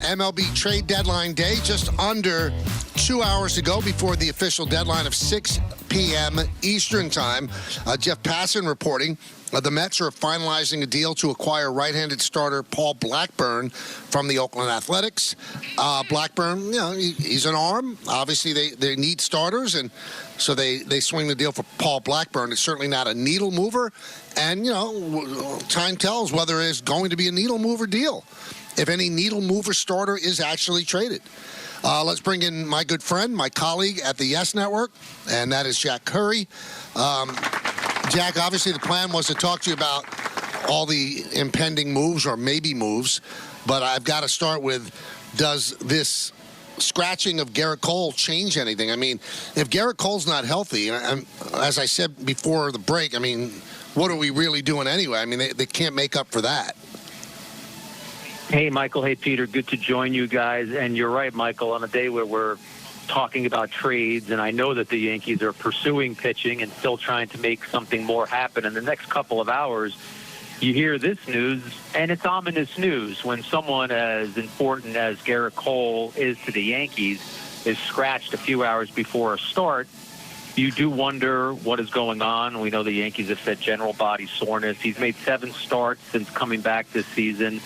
MLB trade deadline day, just under 2 hours to go before the official deadline of 6 p.m. Eastern Time. Jeff Passan reporting the Mets are finalizing a deal to acquire right-handed starter Paul Blackburn from the Oakland Athletics. Blackburn, he's an arm. Obviously, they need starters, and so they swing the deal for Paul Blackburn. It's certainly not a needle mover, and, time tells whether it's going to be a needle mover deal, if any needle mover starter is actually traded. Let's bring in my good friend, my colleague at the Yes Network, and that is Jack Curry. Jack, obviously the plan was to talk to you about all the impending moves or maybe moves, but I've got to start with, does this scratching of Garrett Cole change anything? I mean, if Garrett Cole's not healthy, and as I said before the break, I mean, what are we really doing anyway? I mean, they can't make up for that. Hey, Michael. Hey, Peter. Good to join you guys. And you're right, Michael, on a day where we're talking about trades, and I know that the Yankees are pursuing pitching and still trying to make something more happen. In the next couple of hours, you hear this news, and it's ominous news when someone as important as Garrett Cole is to the Yankees is scratched a few hours before a start. You do wonder what is going on. We know the Yankees have said general body soreness. He's made 7 starts since coming back this season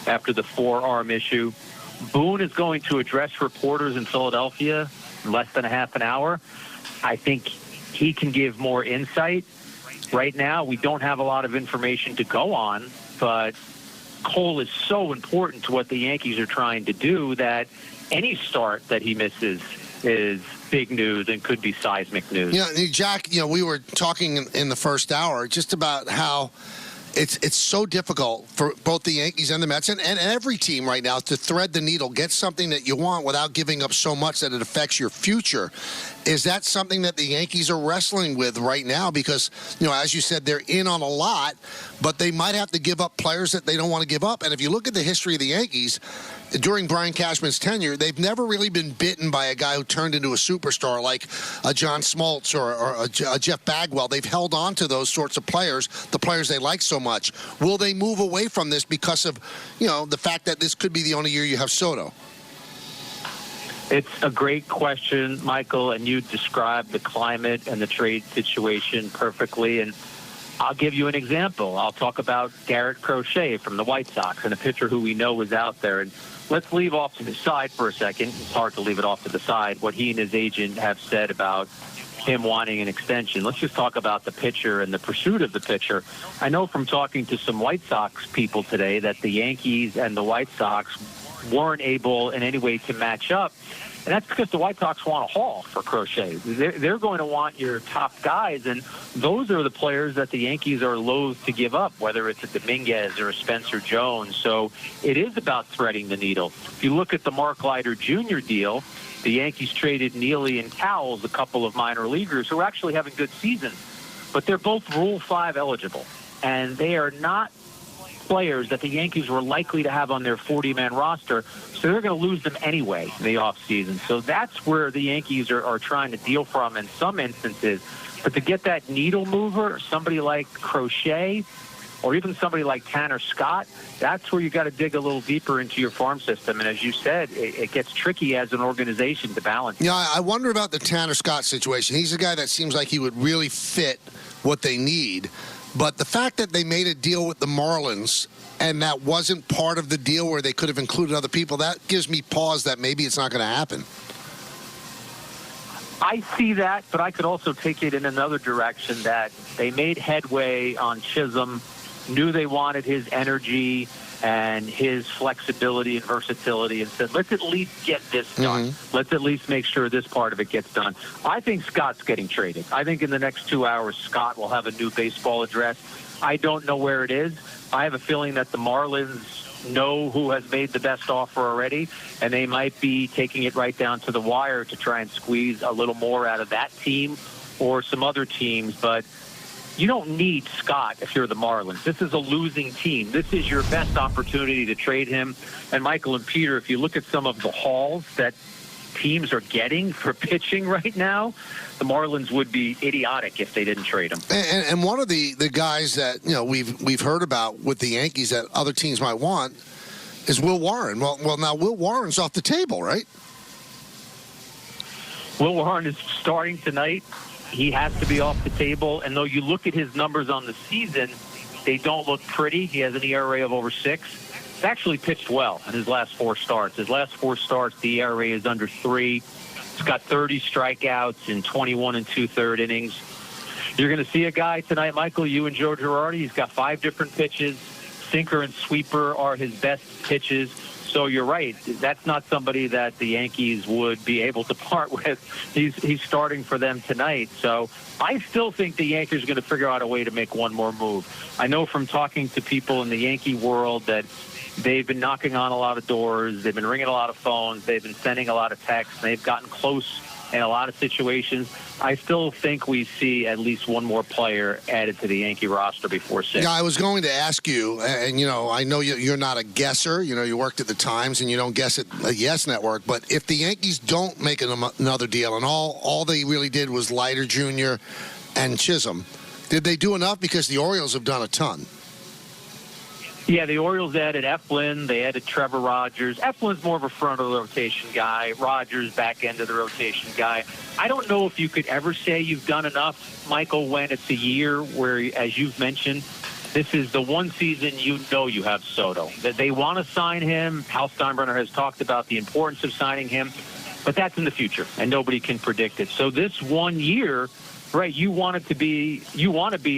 after the forearm issue. Boone is going to address reporters in Philadelphia in less than a half an hour. I think he can give more insight. Right now, we don't have a lot of information to go on, but Cole is so important to what the Yankees are trying to do that any start that he misses is big news and could be seismic news. Jack, we were talking in the first hour just about how it's so difficult for both the Yankees and the Mets and every team right now to thread the needle, get something that you want without giving up so much that it affects your future. Is that something that the Yankees are wrestling with right now? Because, as you said, they're in on a lot, but they might have to give up players that they don't want to give up. And if you look at the history of the Yankees, during Brian Cashman's tenure, they've never really been bitten by a guy who turned into a superstar like a John Smoltz or a Jeff Bagwell. They've held on to those sorts of players, the players they like so much. Will they move away from this because of, the fact that this could be the only year you have Soto? It's a great question, Michael, and you described the climate and the trade situation perfectly. And I'll give you an example. I'll talk about Garrett Crochet from the White Sox, and a pitcher who we know is out there. And let's leave off to the side for a second. It's hard to leave it off to the side, what he and his agent have said about him wanting an extension. Let's just talk about the pitcher and the pursuit of the pitcher. I know from talking to some White Sox people today that the Yankees and the White Sox weren't able in any way to match up. And that's because the White Sox want a haul for Crochet. They're going to want your top guys, and those are the players that the Yankees are loath to give up, whether it's a Dominguez or a Spencer Jones. So it is about threading the needle. If you look at the Mark Leiter Jr. deal, the Yankees traded Neely and Cowles, a couple of minor leaguers who are actually having good seasons, but they're both Rule 5 eligible, and they are not players that the Yankees were likely to have on their 40-man roster, so they're going to lose them anyway in the offseason. So that's where the Yankees are trying to deal from in some instances. But to get that needle mover, somebody like Crochet or even somebody like Tanner Scott, that's where you got to dig a little deeper into your farm system. And as you said, it gets tricky as an organization to balance. I wonder about the Tanner Scott situation. He's a guy that seems like he would really fit what they need. But the fact that they made a deal with the Marlins and that wasn't part of the deal where they could have included other people, that gives me pause that maybe it's not going to happen. I see that, but I could also take it in another direction, that they made headway on Chisholm, knew they wanted his energy and his flexibility and versatility, and said, let's at least get this done. Let's at least make sure this part of it gets done. I think Scott's getting traded. I think in the next 2 hours, Scott will have a new baseball address. I don't know where it is. I have a feeling that the Marlins know who has made the best offer already, and they might be taking it right down to the wire to try and squeeze a little more out of that team or some other teams. But you don't need Scott if you're the Marlins. This is a losing team. This is your best opportunity to trade him. And Michael and Peter, if you look at some of the hauls that teams are getting for pitching right now, the Marlins would be idiotic if they didn't trade him. And one of the guys that we've heard about with the Yankees that other teams might want is Will Warren. Well, now Will Warren's off the table, right? Will Warren is starting tonight. He has to be off the table. And though you look at his numbers on the season, they don't look pretty. He has an ERA of over 6. He's actually pitched well in his last 4 starts. His last 4 starts, the ERA is under 3. He's got 30 strikeouts in 21 2/3 innings. You're going to see a guy tonight, Michael, you and Joe Girardi. He's got 5 different pitches. Sinker and sweeper are his best pitches. So you're right. That's not somebody that the Yankees would be able to part with. He's starting for them tonight. So I still think the Yankees are going to figure out a way to make one more move. I know from talking to people in the Yankee world that they've been knocking on a lot of doors. They've been ringing a lot of phones. They've been sending a lot of texts. They've gotten close in a lot of situations. I still think we see at least one more player added to the Yankee roster before 6. Yeah, I was going to ask you, and, I know you're not a guesser. You worked at the Times, and you don't guess at a Yes Network. But if the Yankees don't make another deal, and all they really did was Leiter Jr. and Chisholm, did they do enough? Because the Orioles have done a ton. Yeah, the Orioles added Eflin. They added Trevor Rogers. Eflin's more of a front of the rotation guy. Rogers, back end of the rotation guy. I don't know if you could ever say you've done enough, Michael, when it's a year where, as you've mentioned, this is the one season you have Soto. That they want to sign him. Hal Steinbrenner has talked about the importance of signing him, but that's in the future, and nobody can predict it. So this 1 year, right, you want to be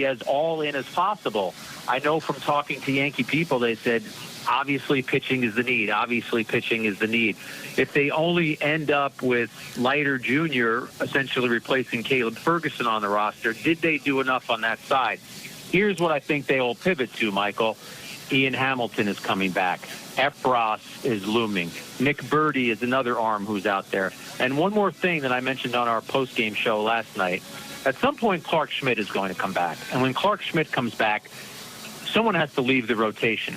as all in as possible. I know from talking to Yankee people, they said, obviously pitching is the need. Obviously pitching is the need. If they only end up with Leiter Jr. essentially replacing Caleb Ferguson on the roster, did they do enough on that side? Here's what I think they will pivot to, Michael. Ian Hamilton is coming back. Efros is looming. Nick Birdie is another arm who's out there. And one more thing that I mentioned on our post-game show last night. At some point, Clark Schmidt is going to come back. And when Clark Schmidt comes back, someone has to leave the rotation.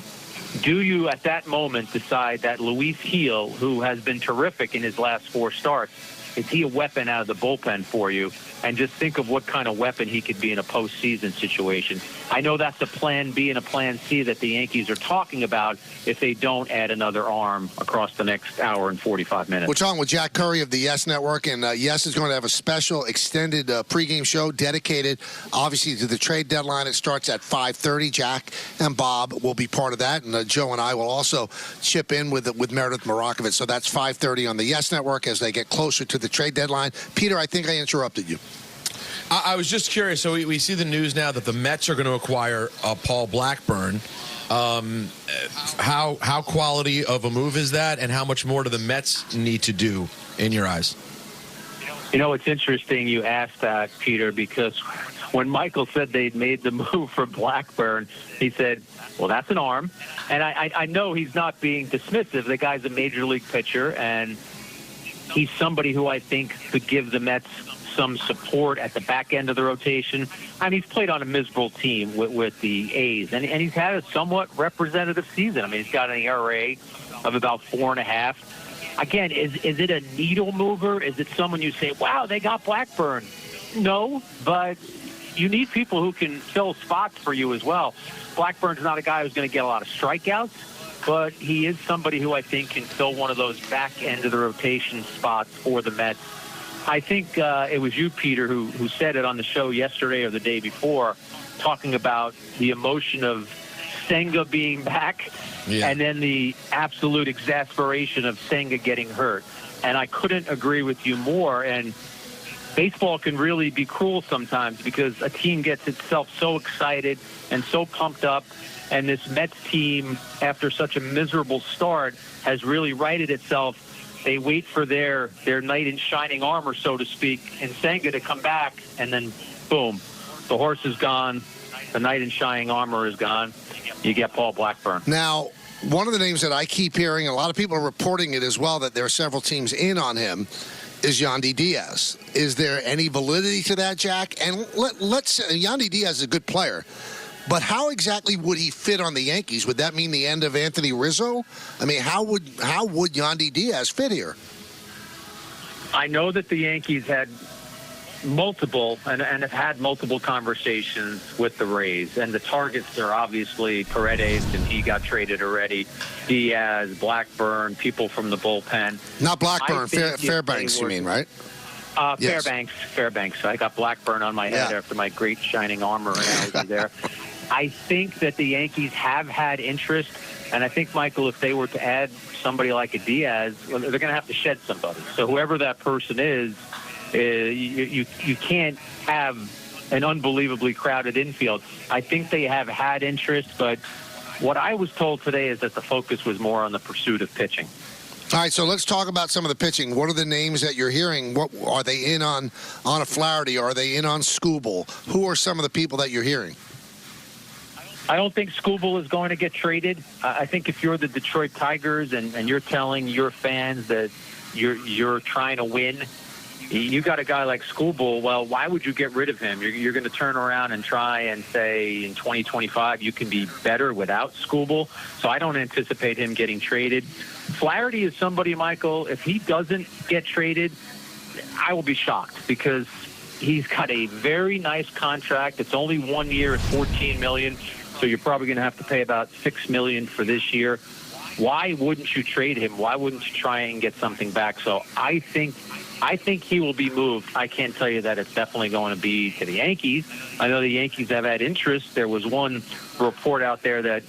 Do you, at that moment, decide that Luis Gil, who has been terrific in his last 4 starts, is he a weapon out of the bullpen for you? And just think of what kind of weapon he could be in a postseason situation. I know that's a plan B and a plan C that the Yankees are talking about if they don't add another arm across the next hour and 45 minutes. We're talking with Jack Curry of the Yes Network, and Yes is going to have a special extended pregame show dedicated, obviously, to the trade deadline. It starts at 5:30. Jack and Bob will be part of that, and Joe and I will also chip in with Meredith Marakovitz. So that's 5:30 on the Yes Network as they get closer to the trade deadline. Peter, I think I interrupted you. I was just curious. So we see the news now that the Mets are going to acquire Paul Blackburn. How quality of a move is that, and how much more do the Mets need to do in your eyes? It's interesting you asked that, Peter, because when Michael said they'd made the move for Blackburn, he said, well, that's an arm. And I know he's not being dismissive. The guy's a major league pitcher, and he's somebody who I think could give the Mets some support at the back end of the rotation. I mean, he's played on a miserable team with the A's, and he's had a somewhat representative season. I mean, he's got an ERA of about 4.5. Again, is it a needle mover? Is it someone you say, wow, they got Blackburn? No, but you need people who can fill spots for you as well. Blackburn's not a guy who's going to get a lot of strikeouts, but he is somebody who I think can fill one of those back end of the rotation spots for the Mets. I think it was you, Peter, who said it on the show yesterday or the day before, talking about the emotion of Senga being back and then the absolute exasperation of Senga getting hurt. And I couldn't agree with you more. And baseball can really be cruel sometimes because a team gets itself so excited and so pumped up. And this Mets team, after such a miserable start, has really righted itself. They wait for their knight in shining armor, so to speak, in Senga to come back, and then, boom, the horse is gone, the knight in shining armor is gone. You get Paul Blackburn. Now, one of the names that I keep hearing, a lot of people are reporting it as well, that there are several teams in on him, is Yandy Diaz. Is there any validity to that, Jack? And let's Yandy Diaz is a good player. But how exactly would he fit on the Yankees? Would that mean the end of Anthony Rizzo? I mean, how would Yandy Diaz fit here? I know that the Yankees had multiple and have had multiple conversations with the Rays, and the targets are obviously Paredes, and he got traded already. Diaz, Blackburn, people from the bullpen. Not Blackburn, Fairbanks, you mean, right? Yes. Fairbanks. I got Blackburn on my head after my great shining armor analogy there. I think that the Yankees have had interest, and I think, Michael, if they were to add somebody like a Diaz, well, they're going to have to shed somebody. So whoever that person is, you can't have an unbelievably crowded infield. I think they have had interest, but what I was told today is that the focus was more on the pursuit of pitching. All right, so let's talk about some of the pitching. What are the names that you're hearing? What are they in on a Flaherty? Are they in on Skubal? Who are some of the people that you're hearing? I don't think Skubal is going to get traded. I think if you're the Detroit Tigers and you're telling your fans that you're trying to win, you got a guy like Skubal, well, why would you get rid of him? You're going to turn around and try and say in 2025 you can be better without Skubal. So I don't anticipate him getting traded. Flaherty is somebody, Michael, if he doesn't get traded, I will be shocked because he's got a very nice contract. It's only 1 year at $14 million, so you're probably going to have to pay about $6 million for this year. Why wouldn't you trade him? Why wouldn't you try and get something back? So I think he will be moved. I can't tell you that it's definitely going to be to the Yankees. I know the Yankees have had interest. There was one report out there that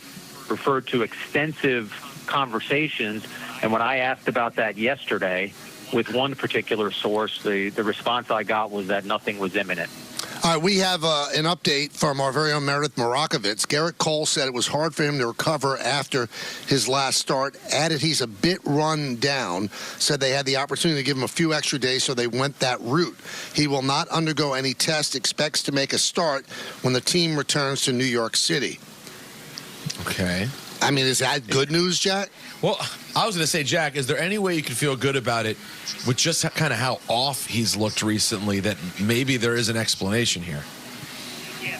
referred to extensive conversations, and when I asked about that yesterday with one particular source, the response I got was that nothing was imminent. All right, we have an update from our very own Meredith Morakovitz. Garrett Cole said it was hard for him to recover after his last start. Added he's a bit run down. Said they had the opportunity to give him a few extra days, so they went that route. He will not undergo any test. Expects to make a start when the team returns to New York City. Okay. I mean, is that good news, Jack? Well, I was going to say, Jack, is there any way you can feel good about it with just kind of how off he's looked recently that maybe there is an explanation here?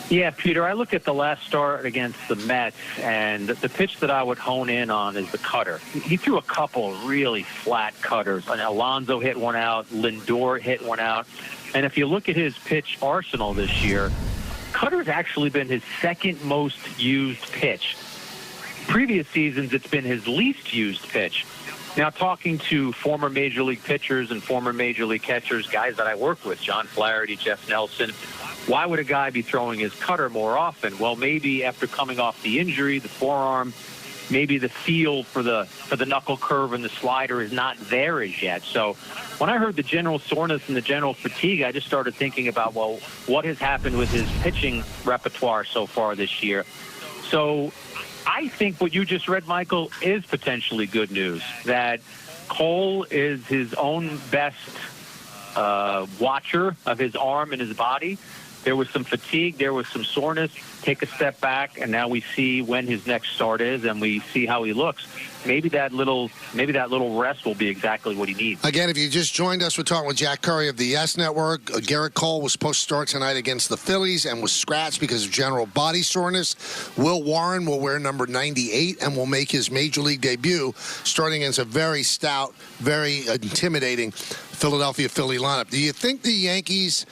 Yeah, Peter, I look at the last start against the Mets, and the pitch that I would hone in on is the cutter. He threw a couple really flat cutters. And Alonso hit one out. Lindor hit one out. And if you look at his pitch arsenal this year, cutter's actually been his second most used pitch. Previous seasons, it's been his least used pitch. Now, talking to former Major League pitchers and former Major League catchers, guys that I work with, John Flaherty, Jeff Nelson, why would a guy be throwing his cutter more often? Well, maybe after coming off the injury, the forearm, maybe the feel for the knuckle curve and the slider is not there as yet. So when I heard the general soreness and the general fatigue, I just started thinking about, well, what has happened with his pitching repertoire so far this year? So I think what you just read, Michael, is potentially good news, that Cole is his own best watcher of his arm and his body. There was some fatigue. There was some soreness. Take a step back, and now we see when his next start is, and we see how he looks. Maybe that little rest will be exactly what he needs. Again, if you just joined us, we're talking with Jack Curry of the Yes Network. Garrett Cole was supposed to start tonight against the Phillies and was scratched because of general body soreness. Will Warren will wear number 98 and will make his Major League debut starting against a very stout, very intimidating Philadelphia Philly lineup. Do you think the Yankees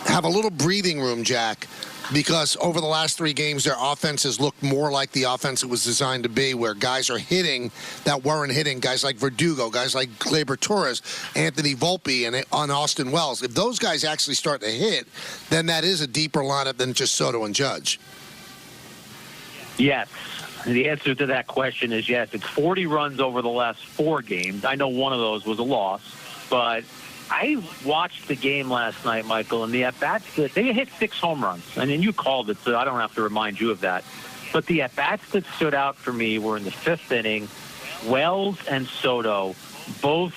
have a little breathing room, Jack, because over the last 3 games, their offense has looked more like the offense it was designed to be, where guys are hitting that weren't hitting, guys like Verdugo, guys like Gleyber Torres, Anthony Volpe, and on Austin Wells. If those guys actually start to hit, then that is a deeper lineup than just Soto and Judge. Yes. The answer to that question is yes. It's 40 runs over the last 4 games. I know one of those was a loss, but I watched the game last night, Michael, and the at-bats, they hit 6 home runs. I mean, you called it, so I don't have to remind you of that. But the at-bats that stood out for me were in the 5th inning. Wells and Soto both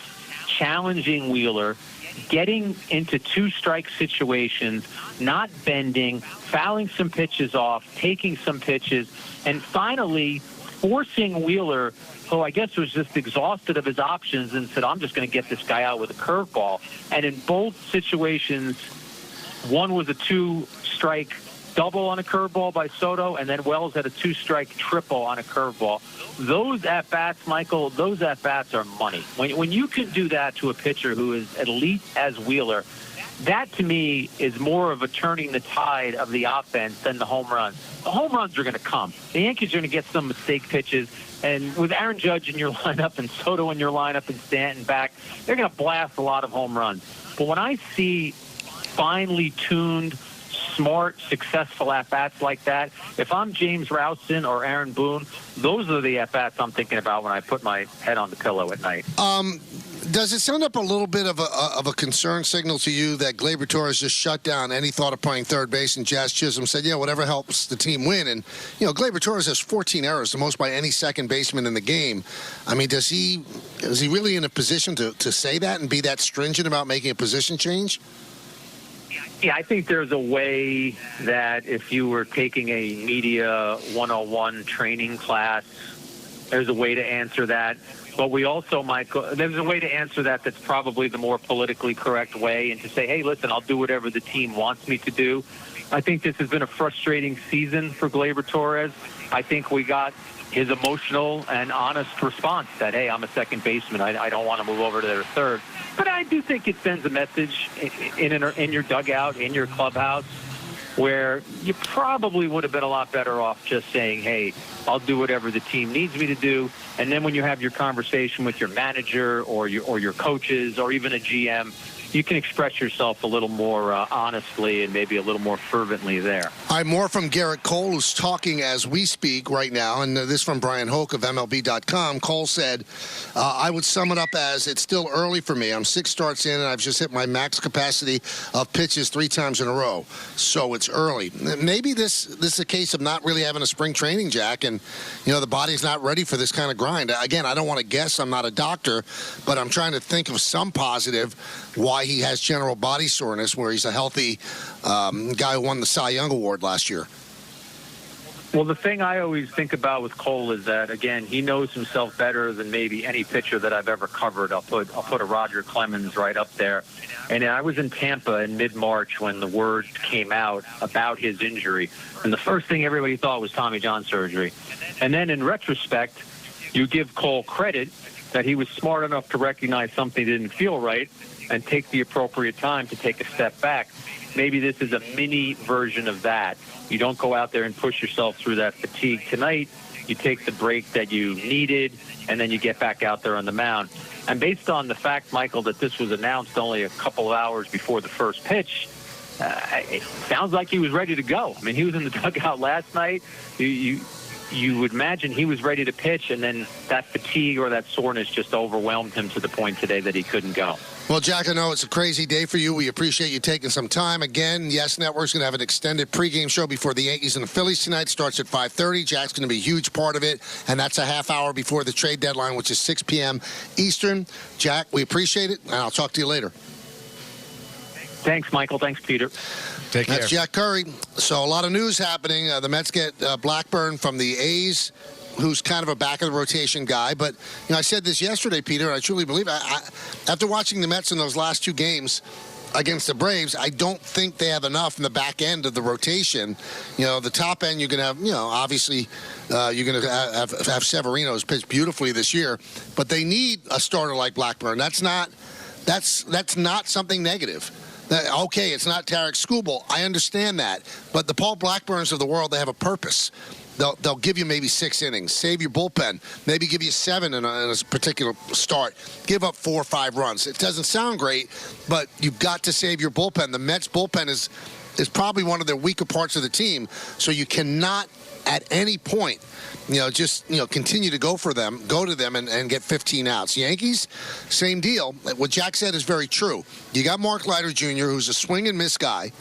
challenging Wheeler, getting into 2-strike situations, not bending, fouling some pitches off, taking some pitches, and finally forcing Wheeler, who I guess was just exhausted of his options, and said, I'm just going to get this guy out with a curveball. And in both situations, one was a 2-strike double on a curveball by Soto, and then Wells had a 2-strike triple on a curveball. Those at-bats, Michael, those at-bats are money. When you can do that to a pitcher who is elite as Wheeler, that to me is more of a turning the tide of the offense than the home runs. The home runs are going to come. The Yankees are going to get some mistake pitches. And with Aaron Judge in your lineup and Soto in your lineup and Stanton back, they're going to blast a lot of home runs. But when I see finely tuned, smart, successful at-bats like that, if I'm James Rowson or Aaron Boone, those are the at-bats I'm thinking about when I put my head on the pillow at night. Does it sound up a little bit of a concern signal to you that Gleyber Torres just shut down any thought of playing third base, and Jazz Chisholm said, yeah, whatever helps the team win? And, Gleyber Torres has 14 errors, the most by any second baseman in the game. I mean, is he really in a position to say that and be that stringent about making a position change? Yeah, I think there's a way that if you were taking a media 101 training class, there's a way to answer that. But we also, Michael, there's a way to answer that that's probably the more politically correct way, and to say, hey, listen, I'll do whatever the team wants me to do. I think this has been a frustrating season for Gleyber Torres. I think we got his emotional and honest response that, hey, I'm a second baseman. I don't want to move over to their third. But I do think it sends a message in your dugout, in your clubhouse, where you probably would have been a lot better off just saying, hey, I'll do whatever the team needs me to do. And then when you have your conversation with your manager or your coaches or even a GM, you can express yourself a little more honestly and maybe a little more fervently there. All right, more from Garrett Cole, who's talking as we speak right now, and this from Brian Hoke of MLB.com. Cole said, I would sum it up as, it's still early for me. I'm 6 starts in, and I've just hit my max capacity of pitches 3 times in a row. So it's early. Maybe this is a case of not really having a spring training, Jack, and, the body's not ready for this kind of grind. Again, I don't want to guess. I'm not a doctor, but I'm trying to think of some positive why he has general body soreness, where he's a healthy guy who won the Cy Young Award last year. Well, the thing I always think about with Cole is that, again, he knows himself better than maybe any pitcher that I've ever covered. I'll put a Roger Clemens right up there. And I was in Tampa in mid-March when the word came out about his injury. And the first thing everybody thought was Tommy John surgery. And then in retrospect, you give Cole credit that he was smart enough to recognize something didn't feel right and take the appropriate time to take a step back. Maybe this is a mini version of that. You don't go out there and push yourself through that fatigue tonight. You take the break that you needed, and then you get back out there on the mound. And based on the fact, Michael, that this was announced only a couple of hours before the first pitch, it sounds like he was ready to go. I mean, he was in the dugout last night. You would imagine he was ready to pitch, and then that fatigue or that soreness just overwhelmed him to the point today that he couldn't go. Well, Jack, I know it's a crazy day for you. We appreciate you taking some time. Again, Yes Network's going to have an extended pregame show before the Yankees and the Phillies tonight. Starts at 5:30. Jack's going to be a huge part of it, and that's a half hour before the trade deadline, which is 6 p.m. Eastern. Jack, we appreciate it, and I'll talk to you later. Thanks, Michael. Thanks, Peter. Take care. That's Jack Curry. So a lot of news happening. The Mets get Blackburn from the A's, who's kind of a back-of-the-rotation guy. But, I said this yesterday, Peter, and I truly believe it. After watching the Mets in those last 2 games against the Braves, I don't think they have enough in the back end of the rotation. The top end, you're going to have, obviously, you're going to have Severino, who's pitched beautifully this year. But they need a starter like Blackburn. That's not something negative. Okay, it's not Tarek Skubal. I understand that. But the Paul Blackburns of the world, they have a purpose. They'll give you maybe 6 innings, save your bullpen, maybe give you 7 in a particular start, give up 4 or 5 runs. It doesn't sound great, but you've got to save your bullpen. The Mets bullpen is probably one of the weaker parts of the team, so you cannot at any point continue to go to them and get 15 outs. Yankees, same deal. What Jack said is very true. You got Mark Leiter Jr., who's a swing and miss guy.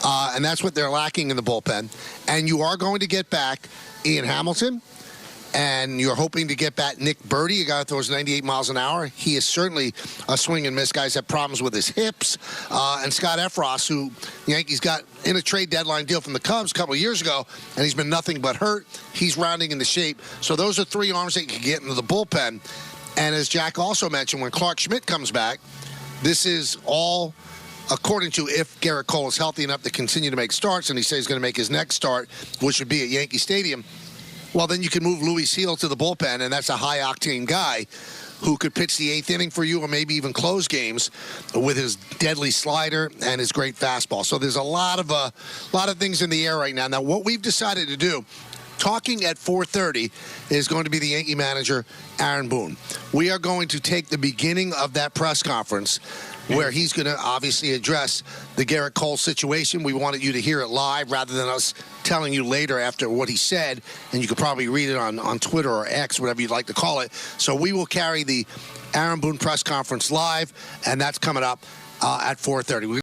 And that's what they're lacking in the bullpen. And you are going to get back Ian Hamilton, and you're hoping to get back Nick Birdy, a guy that throws 98 miles an hour. He is certainly a swing and miss guy. He's had problems with his hips. And Scott Efros, who the Yankees got in a trade deadline deal from the Cubs a couple of years ago, and he's been nothing but hurt. He's rounding into shape. So those are 3 arms that you can get into the bullpen. And as Jack also mentioned, when Clark Schmidt comes back, this is all according to if Garrett Cole is healthy enough to continue to make starts, and he says he's going to make his next start, which would be at Yankee Stadium. Well, then you can move Luis Heel to the bullpen, and that's a high-octane guy. who could pitch the eighth inning for you or maybe even close games with his deadly slider and his great fastball. So there's a lot of things in the air right now. Now, what we've decided to do, talking at 4:30, is going to be the Yankee manager, Aaron Boone. We are going to take the beginning of that press conference where he's going to obviously address the Garrett Cole situation. We wanted you to hear it live rather than us telling you later after what he said, and you could probably read it on Twitter or X, whatever you'd like to call it. So we will carry the Aaron Boone press conference live, and that's coming up at 4:30.